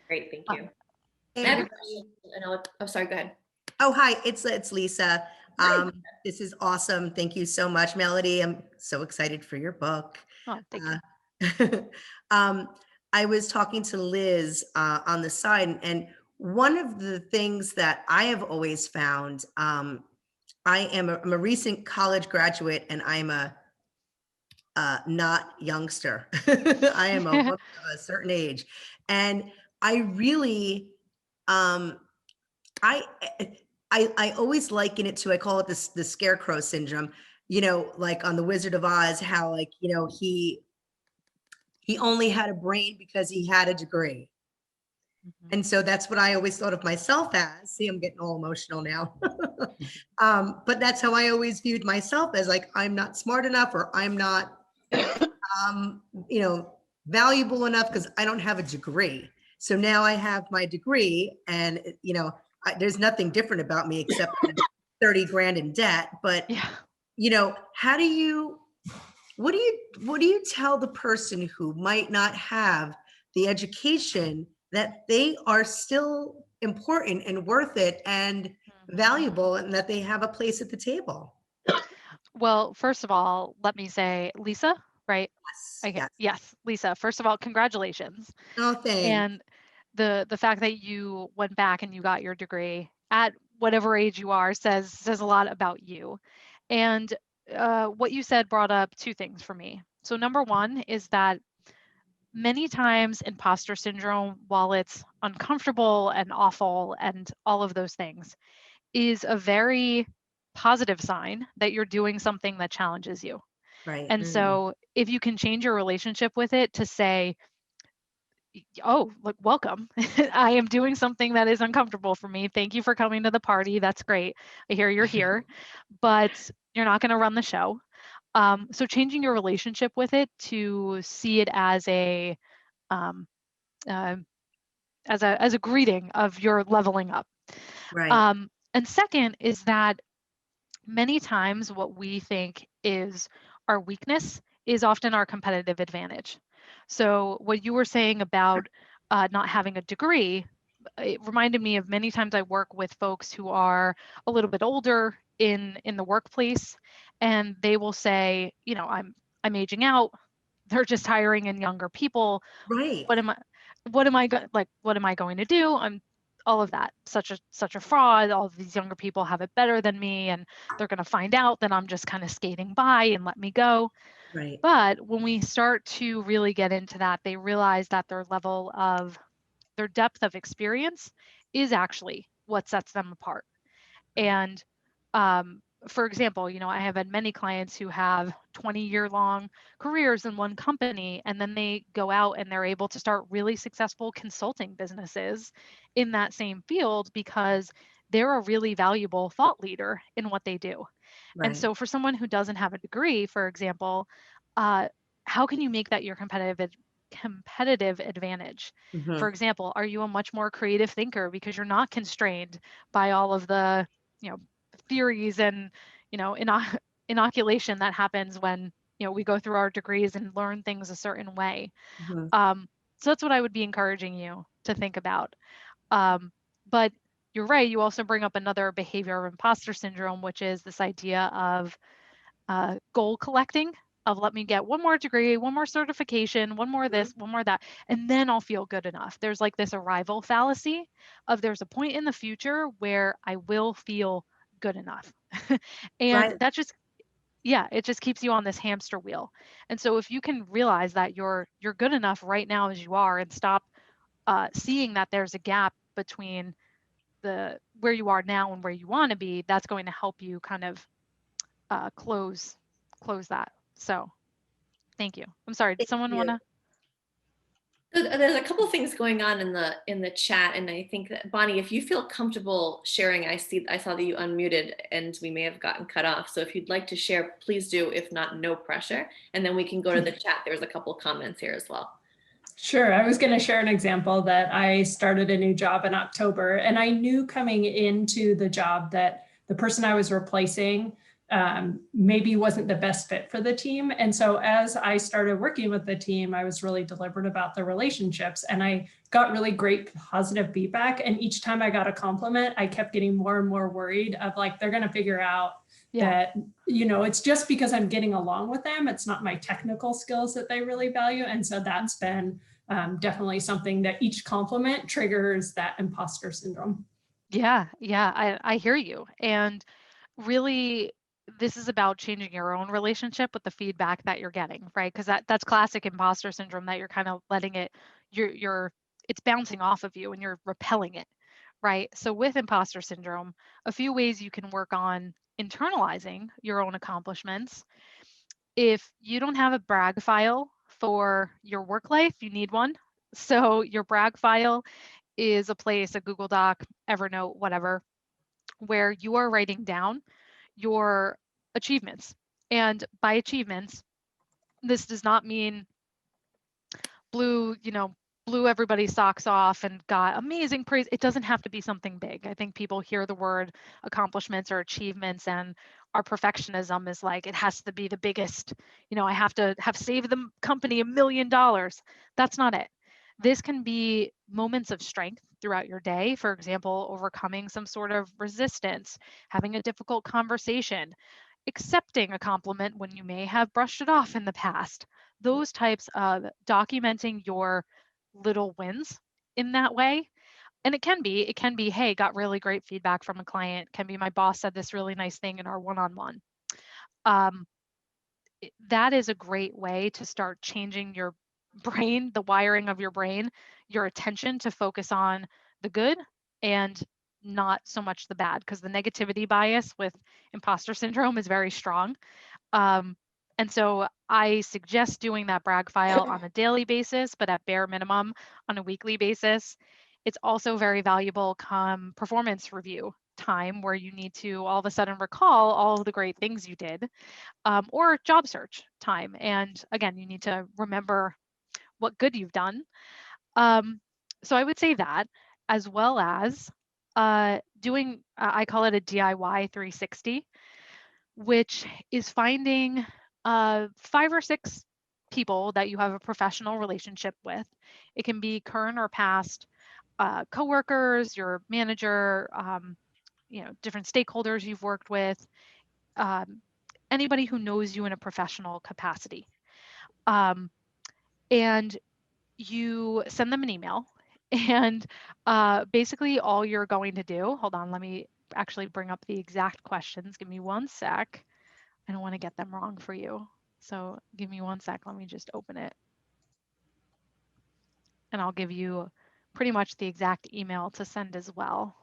Great, thank you. Hey, I have a everybody. question. Oh, sorry, go ahead. Oh, hi, it's Lisa. Hi. This is awesome. Thank you so much, Melody. I'm so excited for your book. Oh, thank you. Um, I was talking to Liz on the side, and one of the things that I have always found, I'm a recent college graduate, and I'm a not youngster. I am a woman of a certain age, and I really, um, I I always liken it to, I call it the scarecrow syndrome, like on the Wizard of Oz, how like, he only had a brain because he had a degree. Mhm. And so that's what I always thought of myself as. See, I'm getting all emotional now. But that's how I always viewed myself, as like, I'm not smart enough, or I'm not, um, you know, valuable enough because I don't have a degree. So now I have my degree, and there's nothing different about me except 30 grand in debt. But Yeah. what do you tell the person who might not have the education, that they are still important and worth it and valuable, and that they have a place at the table? Well, first of all, let me say, Lisa, right? Yes, Okay. yes. Yes, Lisa. First of all, congratulations. Oh, thanks. And the fact that you went back and you got your degree at whatever age you are says a lot about you. And what you said brought up two things for me. So number one is that many times imposter syndrome, while it's uncomfortable and awful and all of those things, is a very positive sign that you're doing something that challenges you. Right. And so if you can change your relationship with it to say, oh, look, welcome. I am doing something that is uncomfortable for me. Thank you for coming to the party. That's great. I hear you're here, but you're not going to run the show. So changing your relationship with it to see it as a um, uh, as a greeting of your leveling up. Right. And second is that many times what we think is our weakness is often our competitive advantage. So what you were saying about not having a degree, it reminded me of many times I work with folks who are a little bit older in the workplace, and they will say, I'm aging out. They're just hiring in younger people. Right. What am I going to do? I'm all of that. Such a fraud. All of these younger people have it better than me, and they're going to find out that I'm just kind of skating by and let me go. Right. But when we start to really get into that, they realize that their depth of experience is actually what sets them apart. And for example, I have had many clients who have 20-year-long careers in one company, and then they go out and they're able to start really successful consulting businesses in that same field because they're a really valuable thought leader in what they do. And Right. so for someone who doesn't have a degree, for example, how can you make that your competitive advantage? Mhm. For example, are you a much more creative thinker because you're not constrained by all of the, you know, theories and, inoculation that happens when, we go through our degrees and learn things a certain way. Mhm. So that's what I would be encouraging you to think about. But you're right, you also bring up another behavior of imposter syndrome, which is this idea of goal collecting, of let me get one more degree, one more certification, one more this, one more that, and then I'll feel good enough. There's like this arrival fallacy of there's a point in the future where I will feel good enough. And Right. that just, yeah, it just keeps you on this hamster wheel. And so if you can realize that you're good enough right now as you are, and stop seeing that there's a gap between the where you are now and where you want to be, that's going to help you kind of close that. So thank you. I'm sorry. Did Thank someone want you. to? So there's a couple things going on in the chat, and I think that Bonnie, if you feel comfortable sharing, I saw that you unmuted, and we may have gotten cut off. So if you'd like to share, please do. If not, no pressure. And then we can go to the chat. There's a couple comments here as well. Sure. I was going to share an example that I started a new job in October, and I knew coming into the job that the person I was replacing maybe wasn't the best fit for the team. And so as I started working with the team, I was really deliberate about the relationships, and I got really great positive feedback. And each time I got a compliment, I kept getting more and more worried of like, they're going to figure out that, you know, it's just because I'm getting along with them. It's not my technical skills that they really value. And so that's been definitely something that each compliment triggers that imposter syndrome. Yeah, I hear you. And really, this is about changing your own relationship with the feedback that you're getting, right? Because that's classic imposter syndrome, that you're kind of letting it, you're it's bouncing off of you and you're repelling it, right? So with imposter syndrome, a few ways you can work on internalizing your own accomplishments. If you don't have a brag file for your work life, you need one. So your brag file is a place, a Google Doc, Evernote, whatever, where you are writing down your achievements. And by achievements, this does not mean blew everybody's socks off and got amazing praise. It doesn't have to be something big. I think people hear the word accomplishments or achievements, and our perfectionism is like, it has to be the biggest, I have to have saved the company $1 million. That's not it. This can be moments of strength throughout your day. For example, overcoming some sort of resistance, having a difficult conversation, accepting a compliment when you may have brushed it off in the past. Those types of documenting your little wins in that way. And it can be, hey, got really great feedback from a client. It can be, my boss said this really nice thing in our one-on-one. That is a great way to start changing your brain, the wiring of your brain, your attention to focus on the good and not so much the bad, because the negativity bias with imposter syndrome is very strong. And so I suggest doing that brag file on a daily basis, but at bare minimum on a weekly basis. It's also very valuable come performance review time, where you need to all of a sudden recall all of the great things you did, or job search time. And again, you need to remember what good you've done. So I would say that, as well as doing, I call it a DIY 360, which is finding 5 or 6 people that you have a professional relationship with. It can be current or past coworkers, your manager, different stakeholders you've worked with, anybody who knows you in a professional capacity. And you send them an email, and basically all you're going to do, hold on, let me actually bring up the exact questions. Give me one sec. I don't want to get them wrong for you. So give me one sec. Let me just open it. And I'll give you pretty much the exact email to send as well.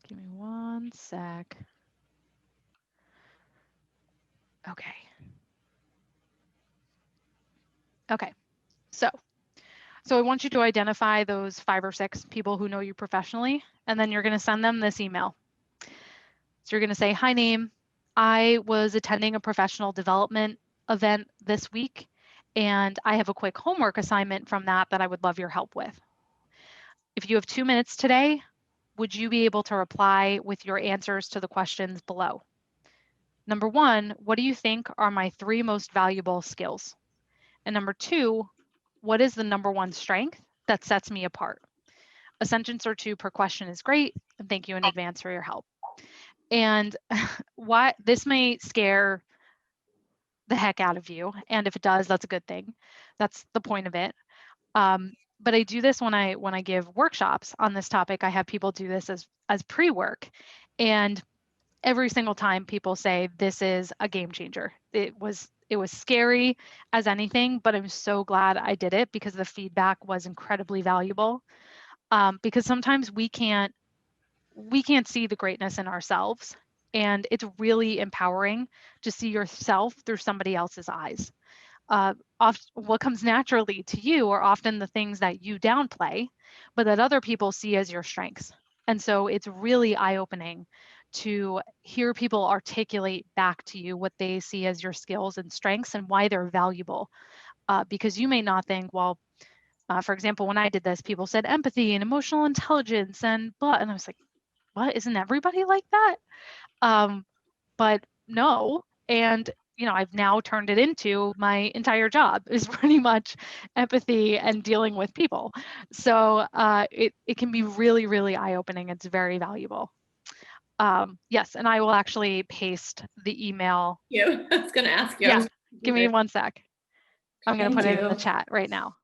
Give me one sec. Okay. Okay. So I want you to identify those 5 or 6 people who know you professionally, and then you're going to send them this email. So you're going to say, hi, name. I was attending a professional development event this week, and I have a quick homework assignment from that I would love your help with. If you have 2 minutes today, would you be able to reply with your answers to the questions below? Number 1, what do you think are my 3 most valuable skills? And number 2, what is the number 1 strength that sets me apart? A sentence or 2 per question is great, and thank you in advance for your help. And why this may scare the heck out of you, and if it does, that's a good thing. That's the point of it. But I do this when I give workshops on this topic. I have people do this as pre-work, and every single time people say this is a game changer. It was scary as anything, but I'm so glad I did it, because the feedback was incredibly valuable. Because sometimes we can't see the greatness in ourselves, and it's really empowering to see yourself through somebody else's eyes. What comes naturally to you are often the things that you downplay, but that other people see as your strengths. And so it's really eye-opening to hear people articulate back to you what they see as your skills and strengths and why they're valuable. Because you may not think, well, for example, when I did this, people said empathy and emotional intelligence and blah, and I was like, what, isn't everybody like that? But no. And, you know, I've now turned it into my entire job is pretty much empathy and dealing with people. So it can be really, really eye-opening. It's very valuable. Yes, and I will actually paste the email. I was going to ask you. Yeah, give me one sec. I'm going to Thank put it in the you. chat right now.